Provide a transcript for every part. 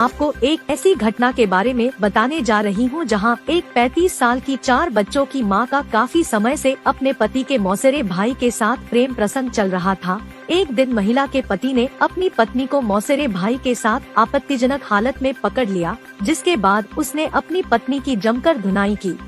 आपको एक ऐसी घटना के बारे में बताने जा रही हूँ जहाँ एक 35 साल की 4 बच्चों की मां का काफी समय से अपने पति के मौसेरे भाई के साथ प्रेम प्रसंग चल रहा था। एक दिन महिला के पति ने अपनी पत्नी को मौसेरे भाई के साथ आपत्तिजनक हालत में पकड़ लिया, जिसके बाद उसने अपनी पत्नी की जमकर धुनाई की।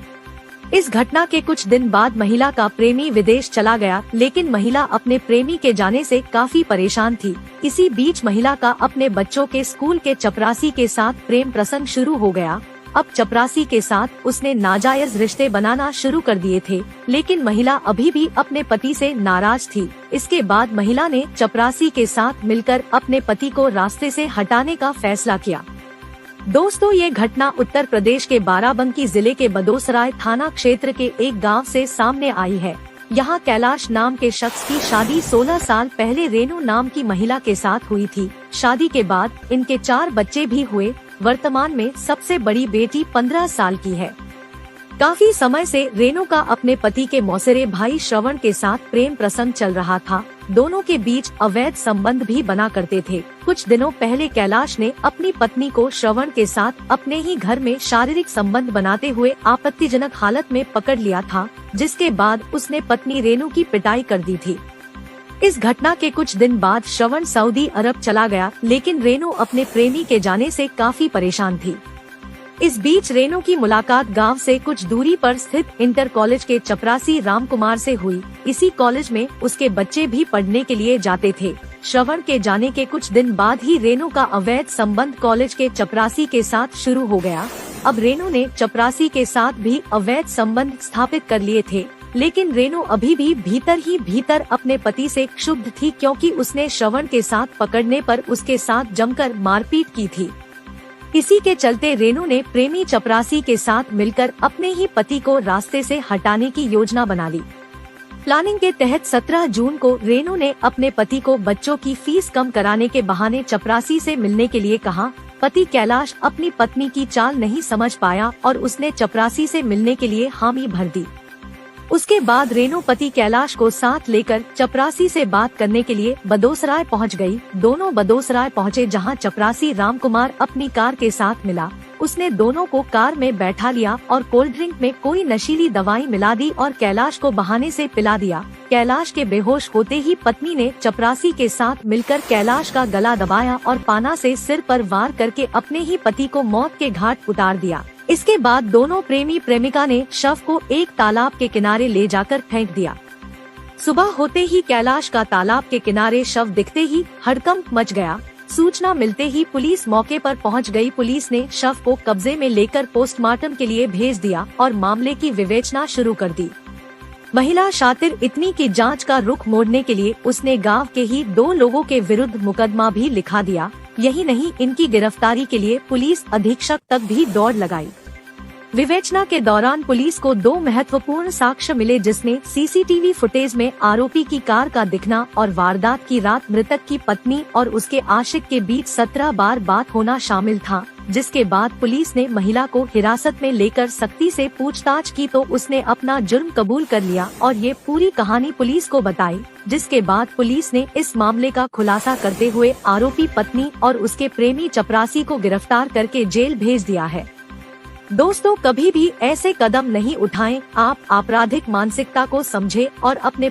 इस घटना के कुछ दिन बाद महिला का प्रेमी विदेश चला गया, लेकिन महिला अपने प्रेमी के जाने से काफी परेशान थी। इसी बीच महिला का अपने बच्चों के स्कूल के चपरासी के साथ प्रेम प्रसंग शुरू हो गया। अब चपरासी के साथ उसने नाजायज रिश्ते बनाना शुरू कर दिए थे, लेकिन महिला अभी भी अपने पति से नाराज थी। इसके बाद महिला ने चपरासी के साथ मिलकर अपने पति को रास्ते से हटाने का फैसला किया। दोस्तों, ये घटना उत्तर प्रदेश के बाराबंकी जिले के बदोसराय थाना क्षेत्र के एक गांव से सामने आई है। यहाँ कैलाश नाम के शख्स की शादी 16 साल पहले रेनू नाम की महिला के साथ हुई थी। शादी के बाद इनके 4 बच्चे भी हुए। वर्तमान में सबसे बड़ी बेटी 15 साल की है। काफी समय से रेनू का अपने पति के मौसेरे भाई श्रवण के साथ प्रेम प्रसंग चल रहा था। दोनों के बीच अवैध संबंध भी बना करते थे। कुछ दिनों पहले कैलाश ने अपनी पत्नी को श्रवण के साथ अपने ही घर में शारीरिक संबंध बनाते हुए आपत्तिजनक हालत में पकड़ लिया था, जिसके बाद उसने पत्नी रेनू की पिटाई कर दी थी। इस घटना के कुछ दिन बाद श्रवण सऊदी अरब चला गया, लेकिन रेनू अपने प्रेमी के जाने से काफी परेशान थी। इस बीच रेनू की मुलाकात गांव से कुछ दूरी पर स्थित इंटर कॉलेज के चपरासी राम कुमार से हुई। इसी कॉलेज में उसके बच्चे भी पढ़ने के लिए जाते थे। श्रवण के जाने के कुछ दिन बाद ही रेनू का अवैध संबंध कॉलेज के चपरासी के साथ शुरू हो गया। अब रेनू ने चपरासी के साथ भी अवैध संबंध स्थापित कर लिए थे, लेकिन रेनू अभी भी भीतर ही भीतर अपने पति से क्षुब्ध थी, क्योंकि उसने श्रवण के साथ पकड़ने पर उसके साथ जमकर मारपीट की थी। इसी के चलते रेनू ने प्रेमी चपरासी के साथ मिलकर अपने ही पति को रास्ते से हटाने की योजना बना ली। प्लानिंग के तहत 17 जून को रेनू ने अपने पति को बच्चों की फीस कम कराने के बहाने चपरासी से मिलने के लिए कहा। पति कैलाश अपनी पत्नी की चाल नहीं समझ पाया और उसने चपरासी से मिलने के लिए हामी भर दी। उसके बाद रेनू पति कैलाश को साथ लेकर चपरासी से बात करने के लिए बदोसराय पहुंच गई। दोनों बदोसराय पहुंचे, जहां चपरासी राम कुमार अपनी कार के साथ मिला। उसने दोनों को कार में बैठा लिया और कोल्ड ड्रिंक में कोई नशीली दवाई मिला दी और कैलाश को बहाने से पिला दिया। कैलाश के बेहोश होते ही पत्नी ने चपरासी के साथ मिलकर कैलाश का गला दबाया और पाना से सिर पर वार करके अपने ही पति को मौत के घाट उतार दिया। इसके बाद दोनों प्रेमी प्रेमिका ने शव को एक तालाब के किनारे ले जाकर फेंक दिया। सुबह होते ही कैलाश का तालाब के किनारे शव दिखते ही हड़कंप मच गया। सूचना मिलते ही पुलिस मौके पर पहुंच गई। पुलिस ने शव को कब्जे में लेकर पोस्टमार्टम के लिए भेज दिया और मामले की विवेचना शुरू कर दी। महिला शातिर इतनी की जांच का रुख मोड़ने के लिए उसने गांव के ही 2 लोगों के विरुद्ध मुकदमा भी लिखा दिया। यही नहीं, इनकी गिरफ्तारी के लिए पुलिस अधीक्षक तक भी दौड़ लगाई। विवेचना के दौरान पुलिस को 2 महत्वपूर्ण साक्ष्य मिले, जिसमें सीसीटीवी फुटेज में आरोपी की कार का दिखना और वारदात की रात मृतक की पत्नी और उसके आशिक के बीच 17 बार बात होना शामिल था। जिसके बाद पुलिस ने महिला को हिरासत में लेकर सख्ती से पूछताछ की तो उसने अपना जुर्म कबूल कर लिया और ये पूरी कहानी पुलिस को बताई। जिसके बाद पुलिस ने इस मामले का खुलासा करते हुए आरोपी पत्नी और उसके प्रेमी चपरासी को गिरफ्तार करके जेल भेज दिया है। दोस्तों, कभी भी ऐसे कदम नहीं उठाएं। आप आपराधिक मानसिकता को समझें और अपने